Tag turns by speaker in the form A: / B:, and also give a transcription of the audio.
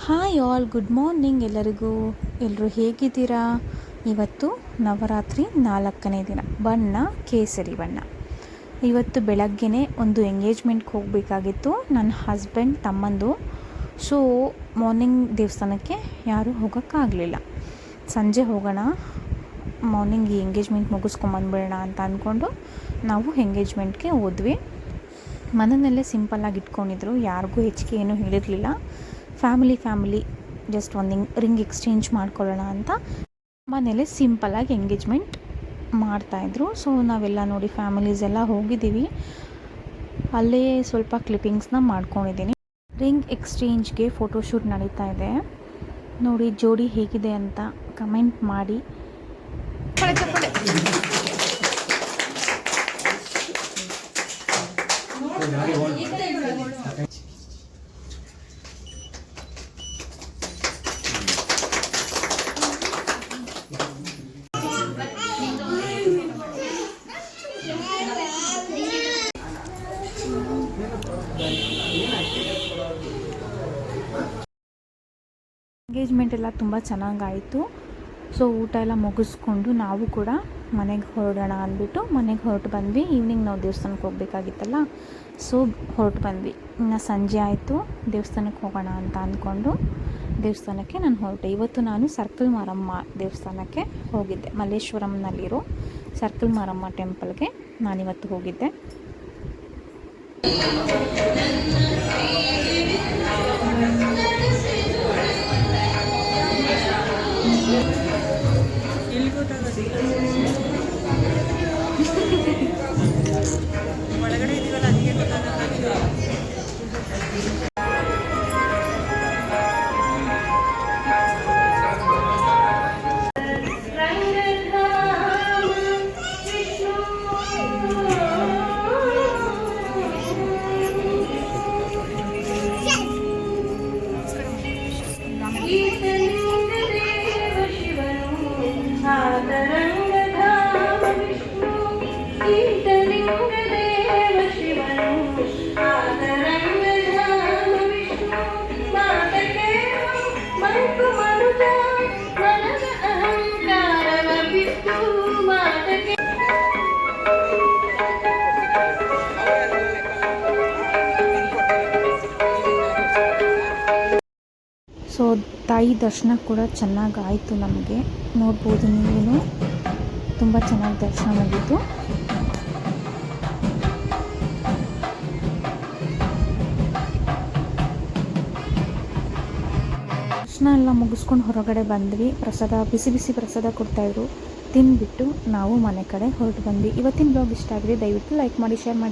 A: Hi all, good morning ಎಲ್ಲರಿಗೂ. ಎಲ್ಲರೂ ಹೇಗಿದ್ದೀರಾ? ಇವತ್ತು ನವರಾತ್ರಿ 4ನೇ ದಿನ, ಬಣ್ಣ ಕೇಸರಿ ಬಣ್ಣ. ಇವತ್ತು ಬೆಳಗ್ಗೆನೇ ಒಂದು ಎಂಗೇಜ್ಮೆಂಟ್ಗೆ ಹೋಗಬೇಕಾಗಿತ್ತು, ನನ್ನ ಹಸ್ಬೆಂಡ್ ತಮ್ಮಂದು. ಸೊ ಮಾರ್ನಿಂಗ್ ದೇವಸ್ಥಾನಕ್ಕೆ ಯಾರೂ ಹೋಗೋಕ್ಕಾಗಲಿಲ್ಲ. ಸಂಜೆ ಹೋಗೋಣ, ಮಾರ್ನಿಂಗ್ ಈ ಎಂಗೇಜ್ಮೆಂಟ್ ಮುಗಿಸ್ಕೊಂಬಂದ್ಬಿಡೋಣ ಅಂತ ಅಂದ್ಕೊಂಡು ನಾವು ಎಂಗೇಜ್ಮೆಂಟ್ಗೆ ಹೋದ್ವಿ. ಮನೆಯಲ್ಲೇ ಸಿಂಪಲ್ಲಾಗಿ ಇಟ್ಕೊಂಡಿದ್ರು, ಯಾರಿಗೂ ಹೆಚ್ಚಿಗೆ ಏನೂ ಹೇಳಿರಲಿಲ್ಲ. ಫ್ಯಾಮಿಲಿ ಜಸ್ಟ್ ಒಂದು ರಿಂಗ್ ಎಕ್ಸ್ಚೇಂಜ್ ಮಾಡ್ಕೊಳ್ಳೋಣ ಅಂತ ಮನೇಲಿ ಸಿಂಪಲ್ಲಾಗಿ ಎಂಗೇಜ್ಮೆಂಟ್ ಮಾಡ್ತಾಯಿದ್ರು. ಸೊ ನಾವೆಲ್ಲ ನೋಡಿ ಫ್ಯಾಮಿಲೀಸ್ ಎಲ್ಲ ಹೋಗಿದ್ದೀವಿ. ಅಲ್ಲೇ ಸ್ವಲ್ಪ ಕ್ಲಿಪ್ಪಿಂಗ್ಸ್ನ ಮಾಡ್ಕೊಂಡಿದ್ದೀನಿ. ರಿಂಗ್ ಎಕ್ಸ್ಚೇಂಜ್ಗೆ ಫೋಟೋಶೂಟ್ ನಡೀತಾ ಇದೆ. ನೋಡಿ ಜೋಡಿ ಹೇಗಿದೆ ಅಂತ ಕಮೆಂಟ್ ಮಾಡಿ. ಎಂಗೇಜ್ಮೆಂಟ್ ಎಲ್ಲ ತುಂಬ ಚೆನ್ನಾಗಾಯಿತು. ಸೊ ಊಟ ಎಲ್ಲ ಮುಗಿಸ್ಕೊಂಡು ನಾವು ಕೂಡ ಮನೆಗೆ ಹೊರಡೋಣ ಅಂದ್ಬಿಟ್ಟು ಮನೆಗೆ ಹೊರಟು ಬಂದ್ವಿ. ಈವ್ನಿಂಗ್ ನಾವು ದೇವಸ್ಥಾನಕ್ಕೆ ಹೋಗಬೇಕಾಗಿತ್ತಲ್ಲ, ಸೊ ಹೊರಟು ಬಂದ್ವಿ. ಇನ್ನು ಸಂಜೆ ಆಯಿತು, ದೇವಸ್ಥಾನಕ್ಕೆ ಹೋಗೋಣ ಅಂತ ಅಂದ್ಕೊಂಡು ದೇವಸ್ಥಾನಕ್ಕೆ ನಾನು ಹೊರಟೆ. ಇವತ್ತು ನಾನು ಸರ್ಕಲ್ ಮಾರಮ್ಮ ದೇವಸ್ಥಾನಕ್ಕೆ ಹೋಗಿದ್ದೆ. ಮಲ್ಲೇಶ್ವರಂನಲ್ಲಿರೋ ಸರ್ಕಲ್ ಮಾರಮ್ಮ ಟೆಂಪಲ್ಗೆ ನಾನಿವತ್ತು ಹೋಗಿದ್ದೆ.
B: ಒಳಗಡೆ ಇದೀವಲ್ಲ ಅದಕ್ಕೆ ಗೊತ್ತಾಗಲ್ಲ.
A: ಸೊ ತಾಯಿ ದರ್ಶನ ಕೂಡ ಚೆನ್ನಾಗಾಯಿತು. ನಮಗೆ ನೋಡ್ಬೋದು, ನೀವು ತುಂಬ ಚೆನ್ನಾಗಿ ದರ್ಶನ ಮುಗೀತು. ದರ್ಶನ ಎಲ್ಲ ಮುಗಿಸ್ಕೊಂಡು ಹೊರಗಡೆ ಬಂದ್ವಿ. ಪ್ರಸಾದ, ಬಿಸಿ ಬಿಸಿ ಪ್ರಸಾದ ಕೊಡ್ತಾಯಿದ್ರು, ತಿಂದುಬಿಟ್ಟು ನಾವು ಮನೆ ಕಡೆ ಹೊರಟು ಬಂದ್ವಿ. ಇವತ್ತಿನ ಬ್ಲಾಗ್ ಇಷ್ಟ ಆಗಿದೆ, ದಯವಿಟ್ಟು ಲೈಕ್ ಮಾಡಿ, ಶೇರ್ ಮಾಡಿ.